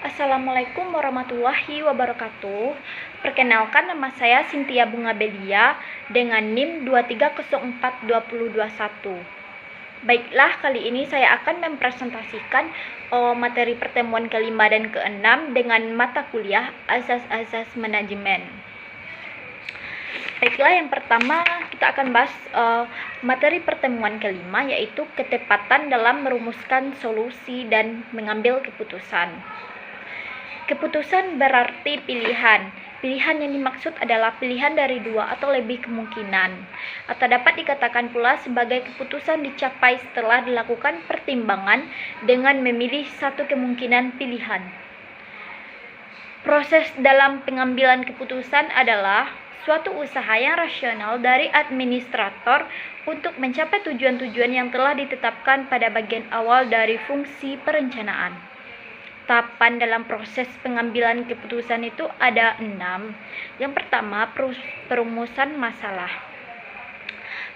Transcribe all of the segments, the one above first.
Assalamualaikum warahmatullahi wabarakatuh. Perkenalkan, nama saya Cynthia Bunga Belia dengan NIM 23042021. Baiklah, kali ini saya akan mempresentasikan materi pertemuan kelima dan keenam dengan mata kuliah Asas-Asas Manajemen. Baiklah, yang pertama kita akan bahas materi pertemuan kelima, yaitu ketepatan dalam merumuskan solusi dan mengambil keputusan. Keputusan berarti pilihan. Pilihan yang dimaksud adalah pilihan dari dua atau lebih kemungkinan, atau dapat dikatakan pula sebagai keputusan dicapai setelah dilakukan pertimbangan dengan memilih satu kemungkinan pilihan. Proses dalam pengambilan keputusan adalah suatu usaha yang rasional dari administrator untuk mencapai tujuan-tujuan yang telah ditetapkan pada bagian awal dari fungsi perencanaan. Tahapan dalam proses pengambilan keputusan itu ada 6. Yang pertama, perumusan masalah.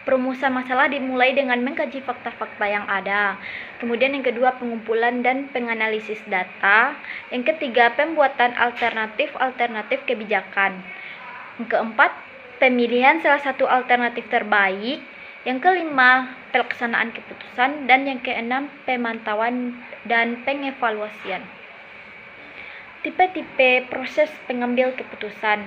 Perumusan masalah dimulai dengan mengkaji fakta-fakta yang ada. Kemudian yang kedua, pengumpulan dan penganalisis data. Yang ketiga, pembuatan alternatif kebijakan. Yang keempat, pemilihan salah satu alternatif terbaik. Yang kelima, pelaksanaan keputusan. Dan yang keenam, pemantauan dan pengevaluasian. Tipe-tipe proses pengambil keputusan,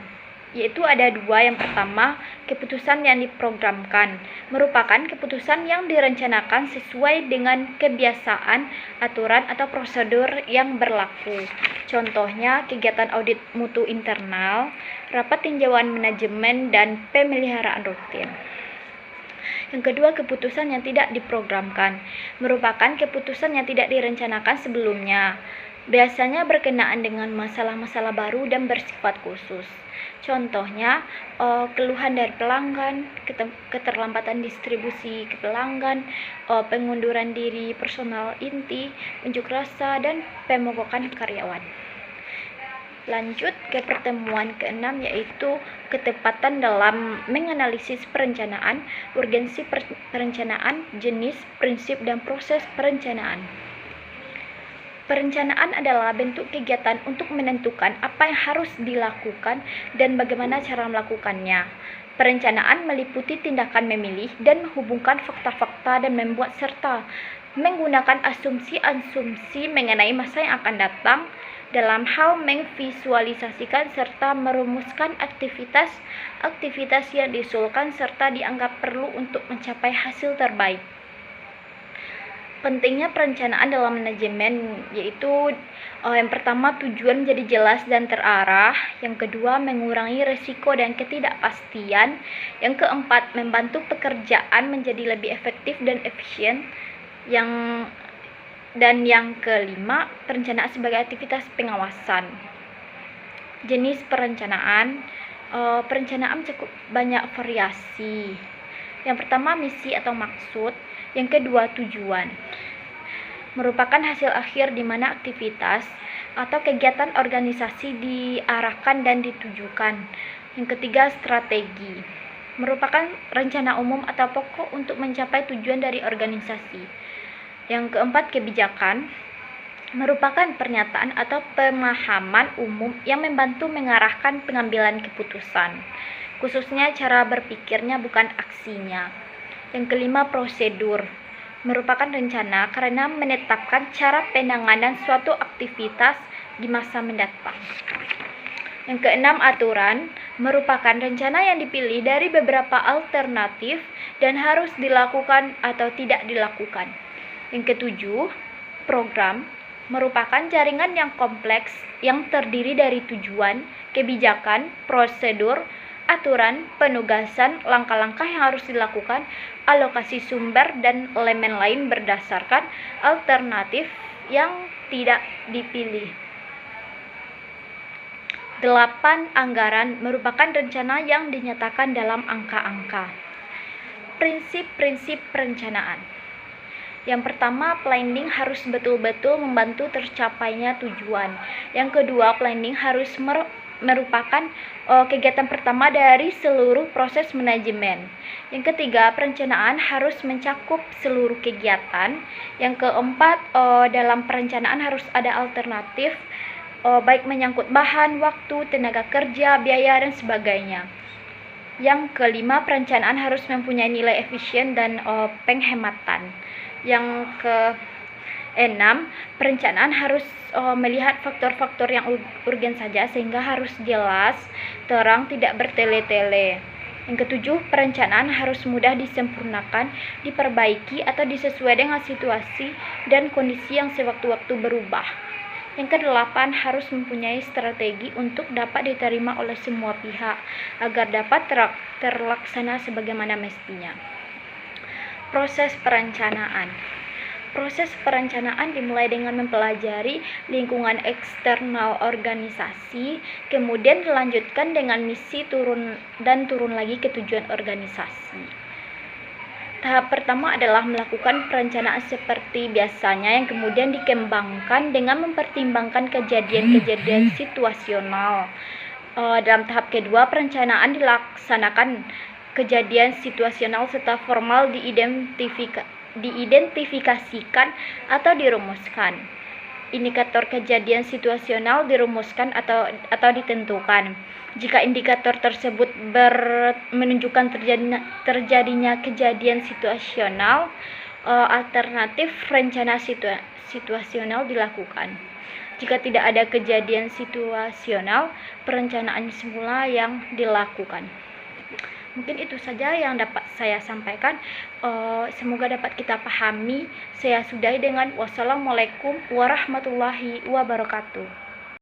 yaitu ada 2. Yang pertama, keputusan yang diprogramkan, merupakan keputusan yang direncanakan sesuai dengan kebiasaan, aturan, atau prosedur yang berlaku. Contohnya, kegiatan audit mutu internal, rapat tinjauan manajemen, dan pemeliharaan rutin. Yang kedua, keputusan yang tidak diprogramkan, merupakan keputusan yang tidak direncanakan sebelumnya. Biasanya berkenaan dengan masalah-masalah baru dan bersifat khusus. Contohnya, keluhan dari pelanggan, keterlambatan distribusi ke pelanggan, pengunduran diri personal inti, unjuk rasa, dan pemogokan karyawan. Lanjut ke pertemuan ke-6, yaitu ketepatan dalam menganalisis perencanaan, urgensi perencanaan, jenis, prinsip, dan proses perencanaan. Perencanaan adalah bentuk kegiatan untuk menentukan apa yang harus dilakukan dan bagaimana cara melakukannya. Perencanaan meliputi tindakan memilih dan menghubungkan fakta-fakta dan membuat serta menggunakan asumsi-asumsi mengenai masa yang akan datang dalam hal memvisualisasikan serta merumuskan aktivitas yang diusulkan serta dianggap perlu untuk mencapai hasil terbaik. Pentingnya perencanaan dalam manajemen, yaitu yang pertama, tujuan menjadi jelas dan terarah. Yang kedua, mengurangi risiko dan ketidakpastian. Yang keempat, membantu pekerjaan menjadi lebih efektif dan efisien. Dan yang kelima, perencanaan sebagai aktivitas pengawasan. Jenis perencanaan, perencanaan cukup banyak variasi. Yang pertama, misi atau maksud. Yang kedua, tujuan, merupakan hasil akhir di mana aktivitas atau kegiatan organisasi diarahkan dan ditujukan. Yang ketiga, strategi, merupakan rencana umum atau pokok untuk mencapai tujuan dari organisasi. Yang keempat, kebijakan, merupakan pernyataan atau pemahaman umum yang membantu mengarahkan pengambilan keputusan, khususnya cara berpikirnya bukan aksinya. Yang kelima, prosedur, merupakan rencana karena menetapkan cara penanganan suatu aktivitas di masa mendatang. Yang keenam, aturan, merupakan rencana yang dipilih dari beberapa alternatif dan harus dilakukan atau tidak dilakukan. Yang ketujuh, program, merupakan jaringan yang kompleks yang terdiri dari tujuan, kebijakan, prosedur, aturan, penugasan, langkah-langkah yang harus dilakukan, alokasi sumber, dan elemen lain berdasarkan alternatif yang tidak dipilih. 8. Anggaran, merupakan rencana yang dinyatakan dalam angka-angka. Prinsip-prinsip perencanaan. Yang pertama, planning harus betul-betul membantu tercapainya tujuan. Yang kedua, planning harus merupakan kegiatan pertama dari seluruh proses manajemen. Yang ketiga, perencanaan harus mencakup seluruh kegiatan. Yang keempat, dalam perencanaan harus ada alternatif baik menyangkut bahan, waktu, tenaga kerja, biaya, dan sebagainya. Yang kelima, perencanaan harus mempunyai nilai efisien dan penghematan. Yang keenam, perencanaan harus melihat faktor-faktor yang urgen saja sehingga harus jelas, terang, tidak bertele-tele. Yang ketujuh, perencanaan harus mudah disempurnakan, diperbaiki, atau disesuaikan dengan situasi dan kondisi yang sewaktu-waktu berubah. Yang kedelapan, harus mempunyai strategi untuk dapat diterima oleh semua pihak agar dapat terlaksana sebagaimana mestinya. Proses perencanaan. Proses perencanaan dimulai dengan mempelajari lingkungan eksternal organisasi, kemudian dilanjutkan dengan misi turun lagi ke tujuan organisasi. Tahap pertama adalah melakukan perencanaan seperti biasanya, yang kemudian dikembangkan dengan mempertimbangkan kejadian-kejadian situasional. Dalam tahap kedua, perencanaan dilaksanakan kejadian situasional serta formal diidentifikasikan atau dirumuskan. Indikator kejadian situasional dirumuskan atau ditentukan. Jika indikator tersebut menunjukkan terjadinya kejadian situasional, alternatif rencana situasional dilakukan. Jika tidak ada kejadian situasional, perencanaan semula yang dilakukan. Mungkin itu saja yang dapat saya sampaikan. Semoga dapat kita pahami. Saya sudahi dengan wassalamualaikum warahmatullahi wabarakatuh.